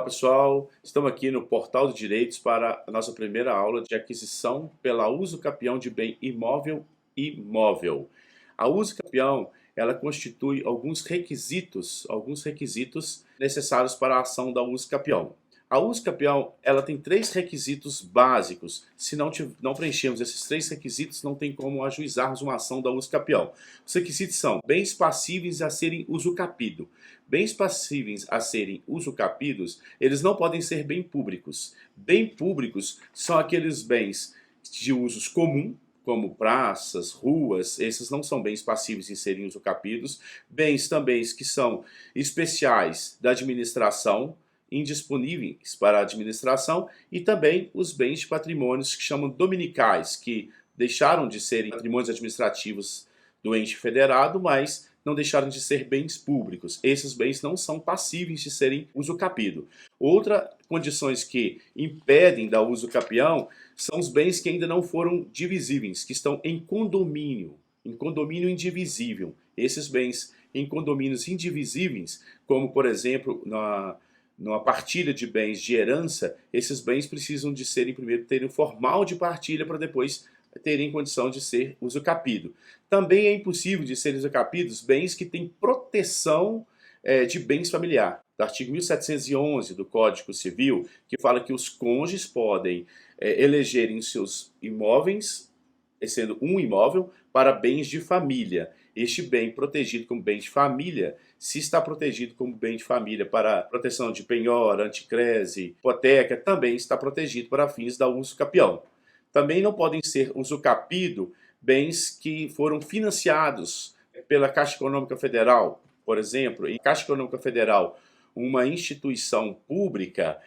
pessoal, estamos aqui no Portal de Direitos para a nossa primeira aula de aquisição pela uso capião de bem imóvel e móvel. A uso capião, ela constitui alguns requisitos necessários para a ação da uso capião. A uso capião, ela tem três requisitos básicos. Se não preenchermos esses três requisitos, não tem como ajuizarmos uma ação da uso capião. Os requisitos são bens passíveis a serem usucapido. Bens passíveis a serem usucapidos, eles não podem ser bem públicos. Bem públicos são aqueles bens de usos comum, como praças, ruas, esses não são bens passíveis em serem usucapidos. Bens também que são especiais da administração, indisponíveis para a administração, e também os bens de patrimônios que chamam dominicais, que deixaram de serem patrimônios administrativos do ente federado, mas não deixaram de ser bens públicos. Esses bens não são passíveis de serem usucapido. Outra condições que impedem da uso capião são os bens que ainda não foram divisíveis, que estão em condomínio indivisível. Esses bens em condomínios indivisíveis, como por exemplo numa partilha de bens de herança, esses bens precisam de serem primeiro terem um formal de partilha para depois terem condição de ser usucapido. Também é impossível de serem usucapidos bens que têm proteção de bens familiar. Do artigo 1711 do Código Civil, que fala que os cônjuges podem elegerem seus imóveis, sendo um imóvel, para bens de família. Este bem protegido como bem de família, se está protegido como bem de família para proteção de penhora, anticrese, hipoteca, também está protegido para fins da uso capião. Também não podem ser usucapido bens que foram financiados pela Caixa Econômica Federal. Por exemplo, em Caixa Econômica Federal, uma instituição pública,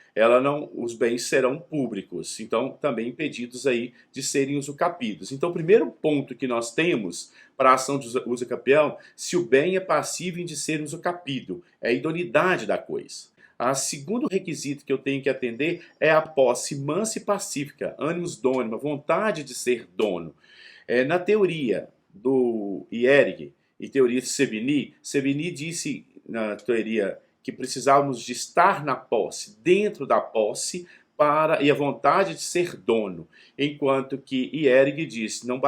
os bens serão públicos, então também impedidos aí de serem usucapidos. Então o primeiro ponto que nós temos para a ação de uso capião, se o bem é passível de ser usucapido, é a idoneidade da coisa. O segundo requisito que eu tenho que atender é a posse mansa e pacífica, animus donum, a vontade de ser dono. Na teoria do Hierg e teoria de Sevigny disse na teoria que precisávamos de estar na posse, dentro da posse, e a vontade de ser dono, enquanto que Hierg diz, não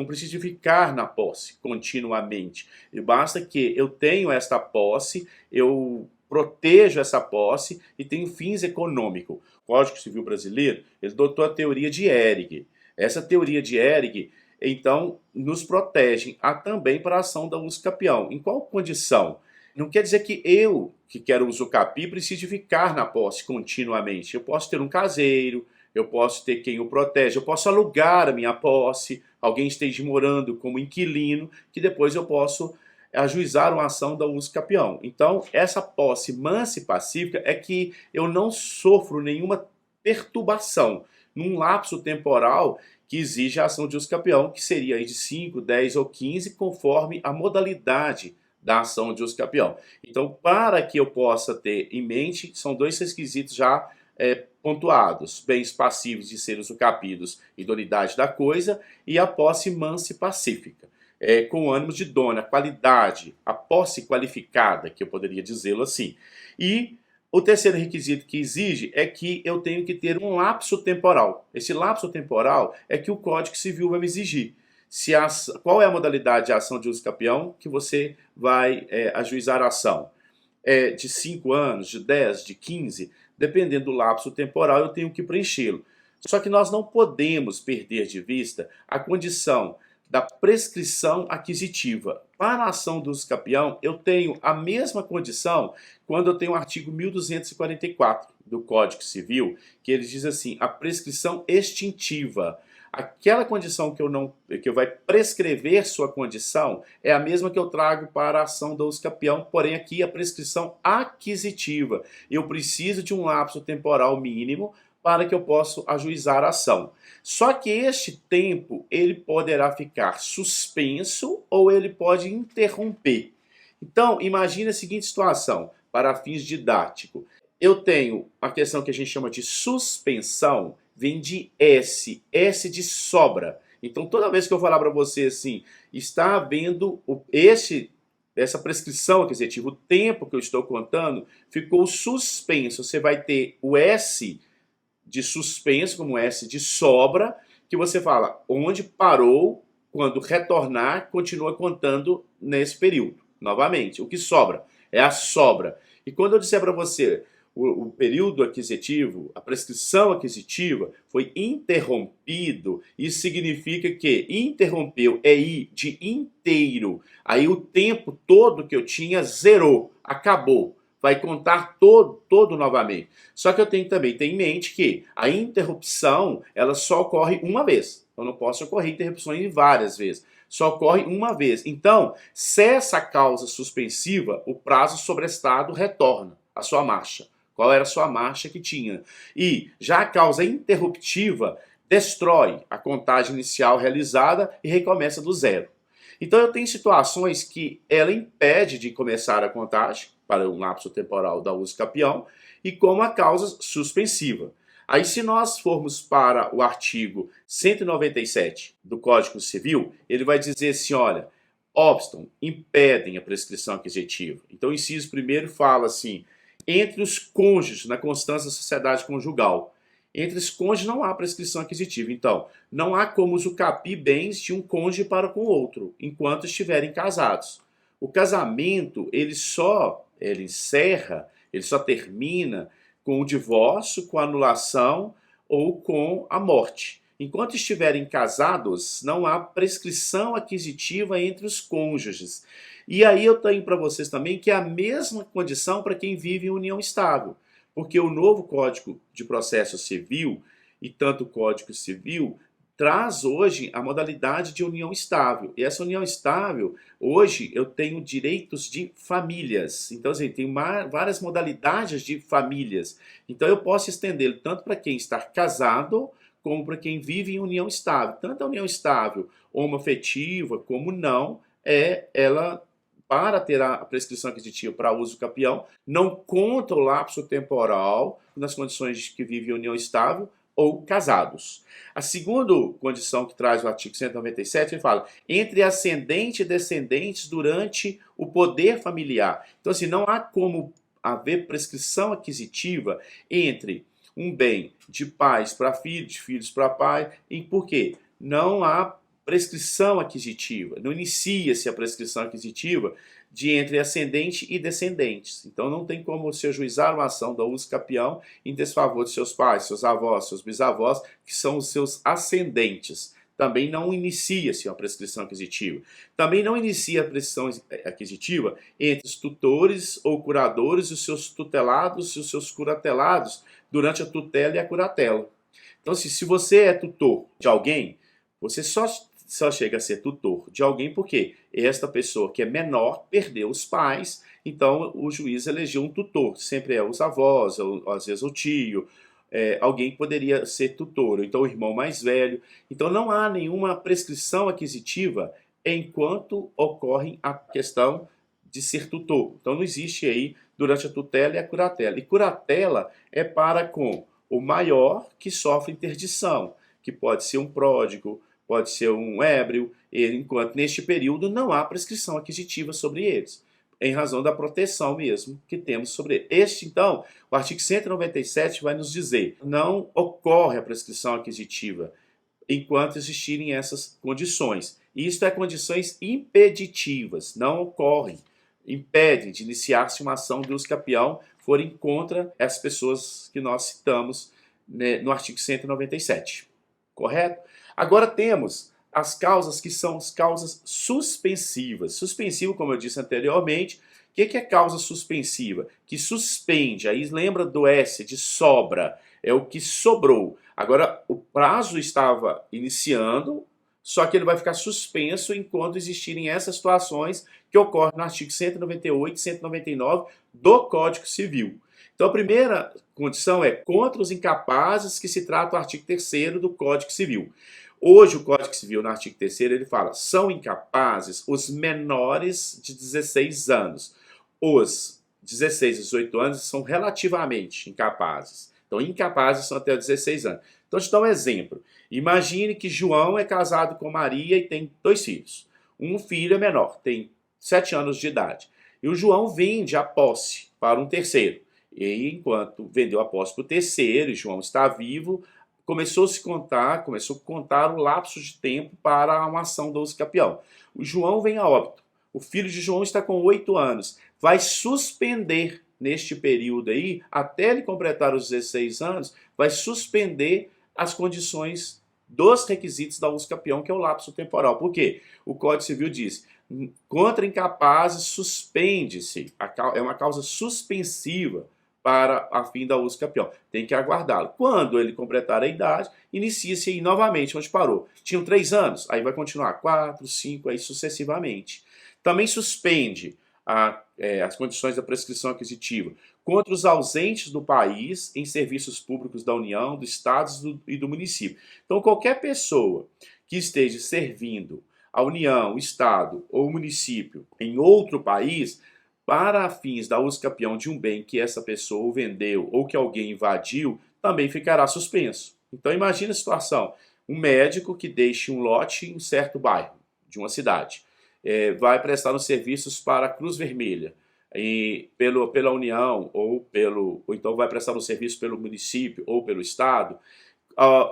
precisa de ficar na posse continuamente, basta que eu tenho esta posse, eu protejo essa posse e tenho fins econômicos. O Código Civil Brasileiro, ele adotou a teoria de Hierg. Essa teoria de Hierg, então, nos protege também para a ação da uso capião. Em qual condição? Não quer dizer que eu, que quero usucapi, precise ficar na posse continuamente. Eu posso ter um caseiro, eu posso ter quem o protege, eu posso alugar a minha posse, alguém esteja morando como inquilino, que depois eu posso ajuizar uma ação da uso capião. Então, essa posse mansa e pacífica é que eu não sofro nenhuma perturbação num lapso temporal que exige a ação de uso capião, que seria aí de 5, 10 ou 15, conforme a modalidade da ação de uso capião. Então, para que eu possa ter em mente, são dois requisitos já pontuados: bens passíveis de serem usucapidos, idoneidade da coisa, e a posse mansa e pacífica. Com ânimo de dono, a qualidade, a posse qualificada, que eu poderia dizê-lo assim. E o terceiro requisito que exige é que eu tenho que ter um lapso temporal. Esse lapso temporal é que o Código Civil vai me exigir. Qual é a modalidade de ação de uso capião que você vai ajuizar a ação? De 5 anos, de 10, de 15, dependendo do lapso temporal, eu tenho que preenchê-lo. Só que nós não podemos perder de vista a condição da prescrição aquisitiva. Para a ação do uso capião, eu tenho a mesma condição quando eu tenho o artigo 1244 do Código Civil, que ele diz assim, a prescrição extintiva. Aquela condição que vai prescrever sua condição é a mesma que eu trago para a ação do uso capião, porém aqui a prescrição aquisitiva. Eu preciso de um lapso temporal mínimo para que eu possa ajuizar a ação. Só que este tempo, ele poderá ficar suspenso ou ele pode interromper. Então, imagine a seguinte situação, para fins didáticos. Eu tenho uma questão que a gente chama de suspensão, vem de S de sobra. Então, toda vez que eu falar para você assim, está havendo dessa prescrição aquisitiva, o tempo que eu estou contando, ficou suspenso. Você vai ter o S de suspenso, como S de sobra, que você fala onde parou, quando retornar, continua contando nesse período. Novamente, o que sobra é a sobra. E quando eu disser para você o período aquisitivo, a prescrição aquisitiva foi interrompido, isso significa que interrompeu é I de inteiro. Aí o tempo todo que eu tinha zerou, acabou. Vai contar todo novamente. Só que eu tenho também ter em mente que a interrupção ela só ocorre uma vez. Eu não posso ocorrer interrupções várias vezes. Só ocorre uma vez. Então, cessa a causa suspensiva, o prazo sobrestado retorna à sua marcha. Qual era a sua marcha que tinha? E já a causa interruptiva destrói a contagem inicial realizada e recomeça do zero. Então eu tenho situações que ela impede de começar a contagem para um lapso temporal da uso capião e como a causa suspensiva. Aí se nós formos para o artigo 197 do Código Civil, ele vai dizer assim, olha, obstam, impedem a prescrição aquisitiva. Então o inciso primeiro fala assim, entre os cônjuges na constância da sociedade conjugal. Entre os cônjuges não há prescrição aquisitiva. Então, não há como usufruir bens de um cônjuge para com o outro, enquanto estiverem casados. O casamento, ele encerra, ele só termina com o divórcio, com a anulação ou com a morte. Enquanto estiverem casados, não há prescrição aquisitiva entre os cônjuges. E aí eu tenho para vocês também que é a mesma condição para quem vive em união estável. Porque o novo Código de Processo Civil e tanto o Código Civil traz hoje a modalidade de união estável. E essa união estável, hoje eu tenho direitos de famílias. Então, assim, tem várias modalidades de famílias. Então, eu posso estender tanto para quem está casado, como para quem vive em união estável. Tanto a união estável homoafetiva como não, ela para ter a prescrição aquisitiva para uso capião, não conta o lapso temporal nas condições de que vive em união estável ou casados. A segunda condição que traz o artigo 197, ele fala entre ascendente e descendentes durante o poder familiar. Então, assim, não há como haver prescrição aquisitiva entre um bem de pais para filhos, de filhos para pai, e por quê? Não há prescrição aquisitiva, não inicia-se a prescrição aquisitiva de entre ascendente e descendentes. Então não tem como se ajuizar uma ação do uso capião em desfavor de seus pais, seus avós, seus bisavós, que são os seus ascendentes. Também não inicia-se a prescrição aquisitiva. Também não inicia a prescrição aquisitiva entre os tutores ou curadores e os seus tutelados e os seus curatelados durante a tutela e a curatela. Então, se você é tutor de alguém, você só chega a ser tutor de alguém porque esta pessoa que é menor perdeu os pais, então o juiz elegeu um tutor, sempre é os avós, ou às vezes o tio, alguém que poderia ser tutor, ou então o irmão mais velho. Então não há nenhuma prescrição aquisitiva enquanto ocorre a questão de ser tutor. Então não existe aí durante a tutela e a curatela. E curatela é para com o maior que sofre interdição, que pode ser um pródigo, pode ser um ébrio, enquanto neste período não há prescrição aquisitiva sobre eles, em razão da proteção mesmo que temos sobre eles. Então, o artigo 197 vai nos dizer, não ocorre a prescrição aquisitiva enquanto existirem essas condições. Isto é condições impeditivas, não ocorrem, impedem de iniciar-se uma ação de uso capião forem contra as pessoas que nós citamos, né, no artigo 197. Correto? Agora temos as causas que são as causas suspensivas. Suspensivo, como eu disse anteriormente, o que é causa suspensiva? Que suspende, aí lembra do S, de sobra, é o que sobrou. Agora, o prazo estava iniciando, só que ele vai ficar suspenso enquanto existirem essas situações que ocorrem no artigo 198 e 199 do Código Civil. Então, a primeira condição é contra os incapazes, que se trata do artigo 3º do Código Civil. Hoje, o Código Civil, no artigo 3º, ele fala, são incapazes os menores de 16 anos. Os 16 e 18 anos são relativamente incapazes. Então, incapazes são até 16 anos. Então, deixa eu dar um exemplo. Imagine que João é casado com Maria e tem 2 filhos. Um filho é menor, tem 7 anos de idade. E o João vende a posse para um terceiro. E enquanto vendeu a posse para o terceiro, e João está vivo, começou a contar o lapso de tempo para uma ação do uso capião. O João vem a óbito. O filho de João está com 8 anos. Vai suspender neste período aí, até ele completar os 16 anos, vai suspender as condições dos requisitos da uso capião, que é o lapso temporal. Por quê? O Código Civil diz: contra incapazes suspende-se. É uma causa suspensiva para a fim da uso capião. Tem que aguardá-lo. Quando ele completar a idade, inicia-se aí novamente onde parou. Tinham 3 anos, aí vai continuar 4, 5, aí sucessivamente. Também suspende as condições da prescrição aquisitiva contra os ausentes do país em serviços públicos da União, do Estado e do município. Então, qualquer pessoa que esteja servindo a União, o Estado ou o município em outro país, para fins da uso capião de um bem que essa pessoa vendeu ou que alguém invadiu, também ficará suspenso. Então, imagine a situação: um médico que deixe um lote em um certo bairro de uma cidade, vai prestar os serviços para a Cruz Vermelha, pela União, ou então vai prestar o serviço pelo município ou pelo Estado,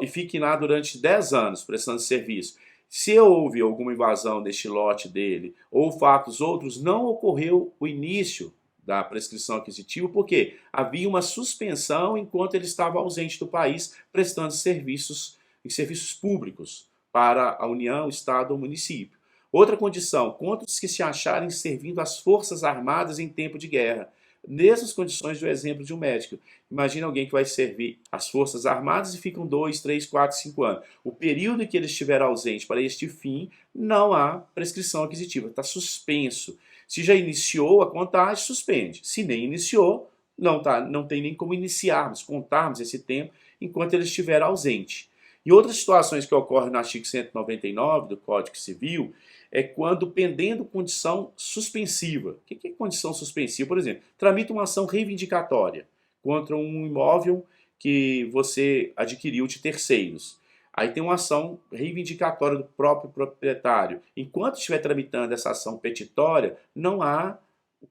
e fique lá durante 10 anos prestando serviço. Se houve alguma invasão deste lote dele, ou fatos outros, não ocorreu o início da prescrição aquisitiva, porque havia uma suspensão enquanto ele estava ausente do país, prestando serviços em serviços públicos para a União, Estado ou município. Outra condição: contra os que se acharem servindo às Forças Armadas em tempo de guerra. Nessas condições do exemplo de um médico. Imagina alguém que vai servir às Forças Armadas e ficam 2, 3, 4, 5 anos. O período em que ele estiver ausente para este fim, não há prescrição aquisitiva, está suspenso. Se já iniciou a contagem, suspende. Se nem iniciou, não tem nem como iniciarmos, contarmos esse tempo enquanto ele estiver ausente. E outras situações que ocorrem no artigo 199 do Código Civil é quando pendendo condição suspensiva. O que é condição suspensiva? Por exemplo, tramita uma ação reivindicatória contra um imóvel que você adquiriu de terceiros. Aí tem uma ação reivindicatória do próprio proprietário. Enquanto estiver tramitando essa ação petitória, não há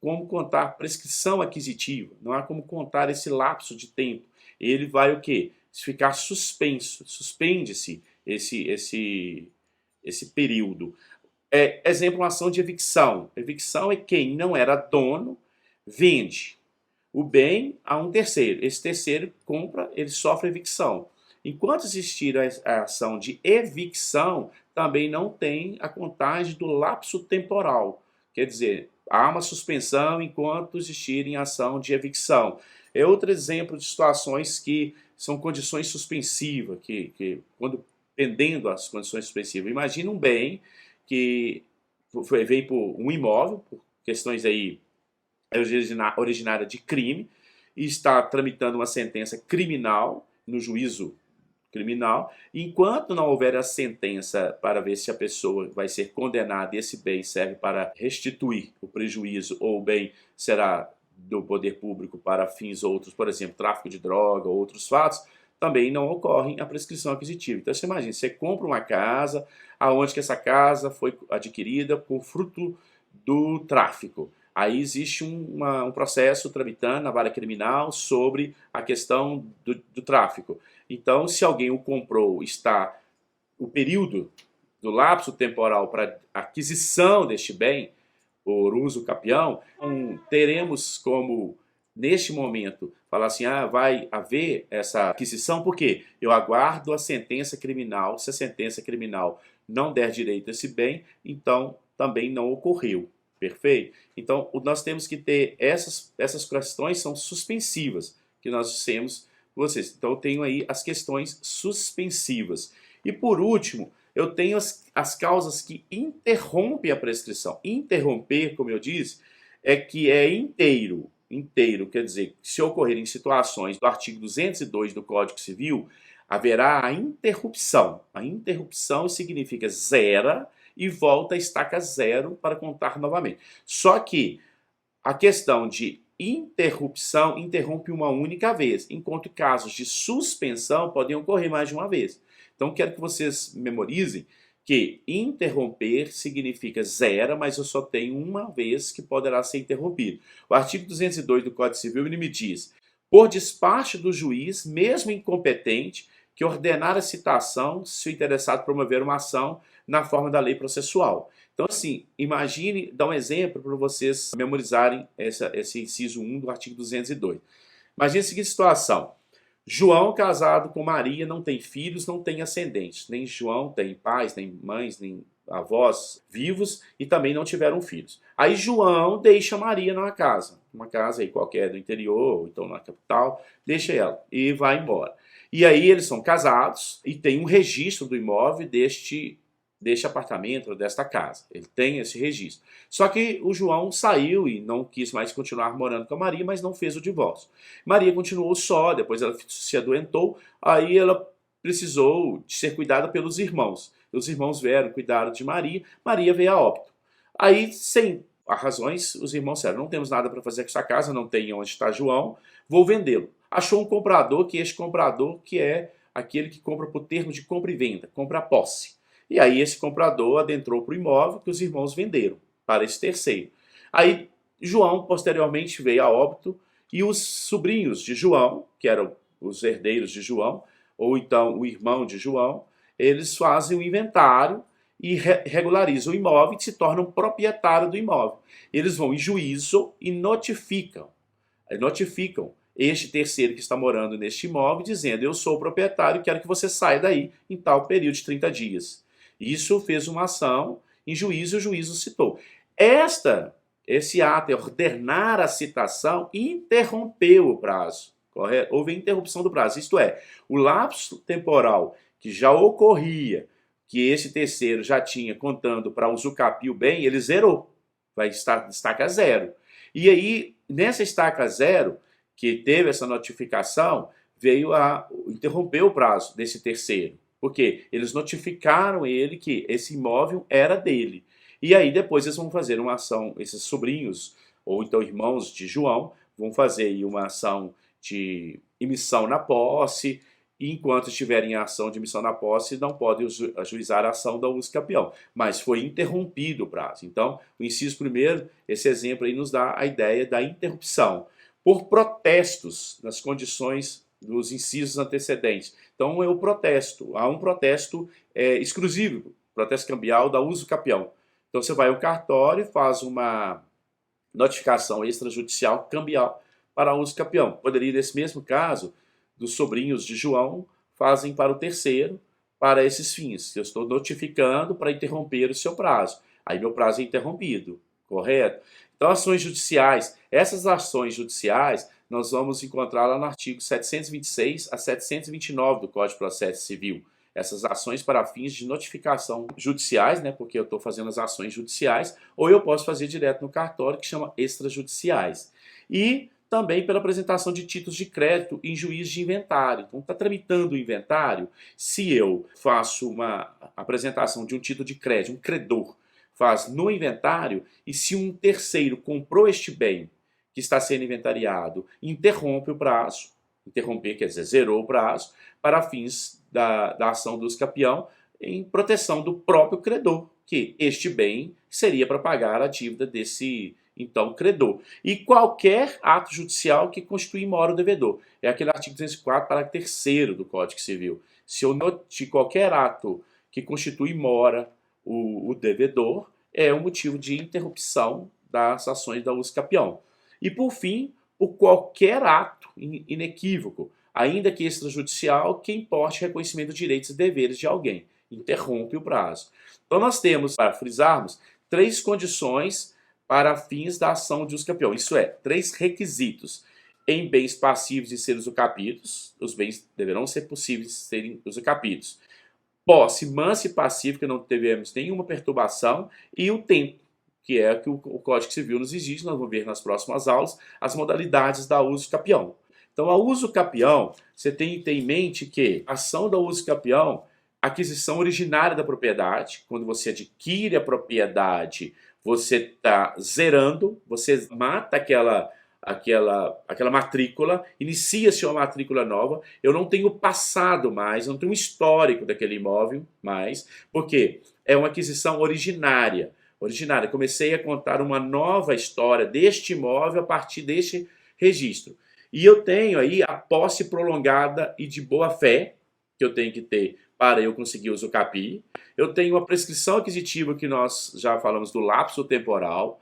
como contar prescrição aquisitiva, não há como contar esse lapso de tempo. Ele vai o quê? Ficar suspenso, suspende-se esse período. Exemplo, uma ação de evicção. Evicção é quem não era dono, vende o bem a um terceiro. Esse terceiro compra, ele sofre evicção. Enquanto existir a ação de evicção, também não tem a contagem do lapso temporal. Quer dizer, há uma suspensão enquanto existirem ação de evicção. É outro exemplo de situações que são condições suspensivas, que quando pendendo as condições suspensivas. Imagina um bem que veio por um imóvel, por questões aí originárias de crime, e está tramitando uma sentença criminal no juízo criminal. Enquanto não houver a sentença para ver se a pessoa vai ser condenada e esse bem serve para restituir o prejuízo ou o bem será do poder público para fins outros, por exemplo, tráfico de droga ou outros fatos, também não ocorre a prescrição aquisitiva. Então você imagina, você compra uma casa, aonde que essa casa foi adquirida por fruto do tráfico. Aí existe um processo tramitando na vara criminal sobre a questão do tráfico. Então, se alguém o comprou, está o período do lapso temporal para aquisição deste bem, por uso capião, teremos como, neste momento, falar assim: vai haver essa aquisição, porque eu aguardo a sentença criminal. Se a sentença criminal não der direito a esse bem, então também não ocorreu. Perfeito? Então, nós temos que ter essas questões são suspensivas, que nós dissemos para vocês. Então, eu tenho aí as questões suspensivas. E por último, eu tenho as causas que interrompem a prescrição. Interromper, como eu disse, é que é inteiro. Inteiro, quer dizer, se ocorrerem situações do artigo 202 do Código Civil, haverá a interrupção. A interrupção significa zera e volta a estaca zero para contar novamente. Só que a questão de interrupção interrompe uma única vez, enquanto casos de suspensão podem ocorrer mais de uma vez. Então, quero que vocês memorizem que interromper significa zera, mas eu só tenho uma vez que poderá ser interrompido. O artigo 202 do Código Civil ele me diz: por despacho do juiz, mesmo incompetente, que ordenar a citação se o interessado promover uma ação na forma da lei processual. Então, assim, imagine, dá um exemplo para vocês memorizarem esse inciso 1 do artigo 202. Imagine a seguinte situação: João, casado com Maria, não tem filhos, não tem ascendentes. Nem João tem pais, nem mães, nem avós vivos e também não tiveram filhos. Aí João deixa Maria numa casa, uma casa aí qualquer do interior, ou então na capital, deixa ela e vai embora. E aí eles são casados e tem um registro do imóvel deste apartamento, desta casa. Ele tem esse registro. Só que o João saiu e não quis mais continuar morando com a Maria, mas não fez o divórcio. Maria continuou só, depois ela se adoentou, aí ela precisou de ser cuidada pelos irmãos. Os irmãos vieram, cuidaram de Maria, Maria veio a óbito. Aí, sem razões, os irmãos disseram: não temos nada para fazer com essa casa, não tem onde está João, vou vendê-lo. Achou um comprador, que este comprador que é aquele que compra por termo de compra e venda, compra a posse. E aí esse comprador adentrou para o imóvel que os irmãos venderam para esse terceiro. Aí João posteriormente veio a óbito e os sobrinhos de João, que eram os herdeiros de João, ou então o irmão de João, eles fazem o inventário e regularizam o imóvel e se tornam proprietários do imóvel. Eles vão em juízo e notificam este terceiro que está morando neste imóvel, dizendo: eu sou o proprietário e quero que você saia daí em tal período de 30 dias. Isso fez uma ação em juízo e o juízo citou. Esse ato, ordenar a citação, interrompeu o prazo, correto? Houve interrupção do prazo, isto é, o lapso temporal que já ocorria, que esse terceiro já tinha contando para usufruir o bem, ele zerou, vai estar estaca zero. E aí, nessa estaca zero, que teve essa notificação, veio a interromper o prazo desse terceiro. Porque eles notificaram ele que esse imóvel era dele. E aí depois eles vão fazer uma ação, esses sobrinhos, ou então irmãos de João, vão fazer uma ação de emissão na posse, e enquanto estiverem em ação de emissão na posse, não podem ajuizar a ação da uso campeão. Mas foi interrompido o prazo. Então, o inciso primeiro, esse exemplo aí nos dá a ideia da interrupção por protestos nas condições dos incisos antecedentes. Então, é o protesto. Há um protesto exclusivo, protesto cambial da uso capião. Então, você vai ao cartório e faz uma notificação extrajudicial cambial para uso capião. Poderia, nesse mesmo caso, dos sobrinhos de João, fazem para o terceiro, para esses fins. Eu estou notificando para interromper o seu prazo. Aí meu prazo é interrompido, correto? Então, ações judiciais. Essas ações judiciais nós vamos encontrar lá no artigo 726 a 729 do Código de Processo Civil. Essas ações para fins de notificação judiciais, né, porque eu estou fazendo as ações judiciais, ou eu posso fazer direto no cartório, que chama extrajudiciais. E também pela apresentação de títulos de crédito em juízo de inventário. Então, está tramitando o inventário, se eu faço uma apresentação de um título de crédito, um credor faz no inventário, e se um terceiro comprou este bem que está sendo inventariado, interrompe o prazo, interromper quer dizer zerou o prazo, para fins da ação do usucapião em proteção do próprio credor, que este bem seria para pagar a dívida desse então credor. E qualquer ato judicial que constitui mora o devedor. É aquele artigo 204, parágrafo 3º do Código Civil. Se eu note qualquer ato que constitui mora o devedor, é um motivo de interrupção das ações da usucapião. E por fim, por qualquer ato inequívoco, ainda que extrajudicial, que importe reconhecimento dos direitos e deveres de alguém. Interrompe o prazo. Então nós temos, para frisarmos, 3 condições para fins da ação de usucapião. Isso é, 3 requisitos. Em bens passíveis de serem usucapidos, os bens deverão ser possíveis de serem usucapidos. Posse mansa e pacífica, não tivemos nenhuma perturbação, e o tempo, que é que o Código Civil nos exige. Nós vamos ver nas próximas aulas as modalidades da usucapião. Então, a usucapião, você tem que ter em mente que a ação da usucapião, aquisição originária da propriedade, quando você adquire a propriedade, você está zerando, você mata aquela matrícula, inicia-se uma matrícula nova, eu não tenho passado mais, não tenho um histórico daquele imóvel mais, porque é uma aquisição originária. Comecei a contar uma nova história deste imóvel a partir deste registro. E eu tenho aí a posse prolongada e de boa-fé, que eu tenho que ter para eu conseguir usucapi. Eu tenho a prescrição aquisitiva, que nós já falamos do lapso temporal.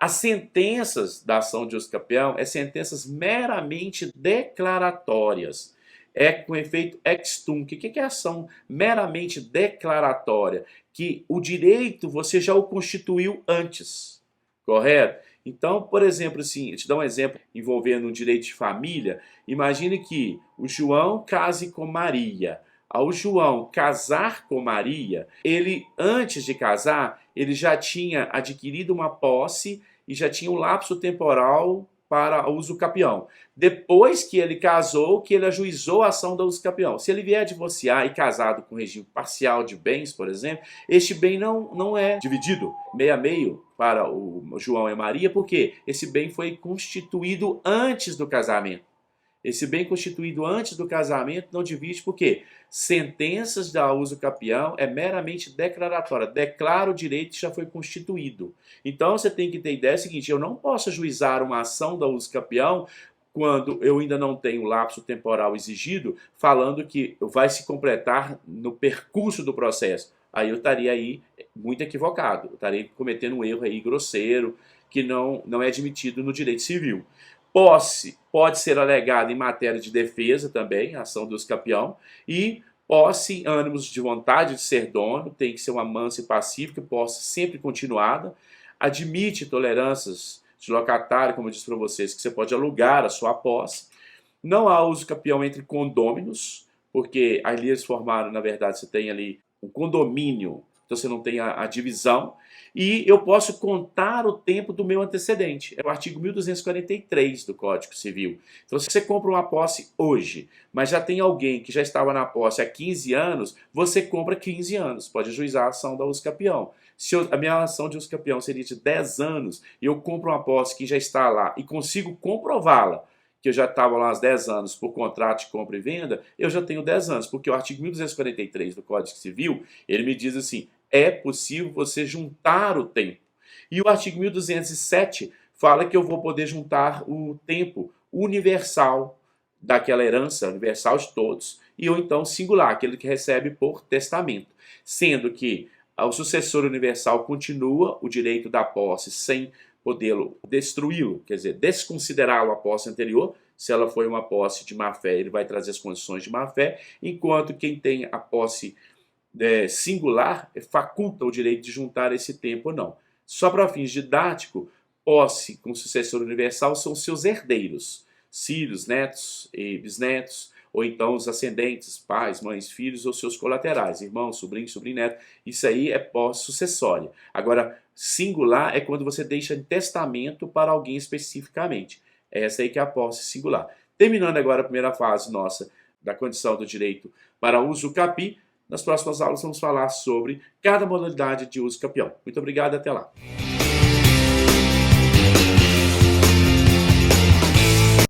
As sentenças da ação de usucapião é sentenças meramente declaratórias. É com efeito ex tunc. O que é ação meramente declaratória? Que o direito você já o constituiu antes, correto? Então, por exemplo, assim, eu te dar um exemplo envolvendo um direito de família. Imagine que o João case com Maria. Ao João casar com Maria, ele, antes de casar, ele já tinha adquirido uma posse e já tinha um lapso temporal para o usucapião. Depois que ele casou, que ele ajuizou a ação do usucapião. Se ele vier divorciar e casado com regime parcial de bens, por exemplo, este bem não é dividido meio a meio para o João e Maria, porque esse bem foi constituído antes do casamento. Esse bem constituído antes do casamento não divide, porque sentenças da usucapião é meramente declaratória. Declara o direito que já foi constituído. Então você tem que ter ideia seguinte: eu não posso ajuizar uma ação da usucapião quando eu ainda não tenho o lapso temporal exigido, falando que vai se completar no percurso do processo. Aí eu estaria aí muito equivocado, eu estaria cometendo um erro aí grosseiro, que não é admitido no direito civil. Posse pode ser alegada em matéria de defesa também, a ação do usucapião, e posse, ânimos de vontade de ser dono, tem que ser uma mansa e pacífica, posse sempre continuada, admite tolerâncias de locatário, como eu disse para vocês, que você pode alugar a sua posse. Não há usucapião entre condôminos, porque ali eles formaram, na verdade, você tem ali um condomínio, então você não tem a divisão. E eu posso contar o tempo do meu antecedente. É o artigo 1243 do Código Civil. Então, se você compra uma posse hoje, mas já tem alguém que já estava na posse há 15 anos, você compra 15 anos. Pode ajuizar a ação da usucapião. Se a minha ação de usucapião seria de 10 anos, e eu compro uma posse que já está lá e consigo comprová-la, que eu já estava lá há 10 anos por contrato de compra e venda, eu já tenho 10 anos, porque o artigo 1243 do Código Civil, ele me diz assim: é possível você juntar o tempo. E o artigo 1207 fala que eu vou poder juntar o tempo universal daquela herança, universal de todos, e ou então singular, aquele que recebe por testamento. Sendo que o sucessor universal continua o direito da posse sem podê-lo destruí-lo, quer dizer, desconsiderá-lo a posse anterior. Se ela foi uma posse de má-fé, ele vai trazer as condições de má-fé, enquanto quem tem a posse singular faculta o direito de juntar esse tempo ou não. Só para fins didáticos, posse com sucessor universal são seus herdeiros, filhos, netos e bisnetos, ou então os ascendentes, pais, mães, filhos ou seus colaterais, irmãos, sobrinhos, sobrinho-neto. Isso aí é posse sucessória. Agora, singular é quando você deixa em testamento para alguém especificamente. Essa aí que é a posse singular. Terminando agora a primeira fase nossa da condição do direito para usucapi, nas próximas aulas vamos falar sobre cada modalidade de usucapião. Muito obrigado e até lá.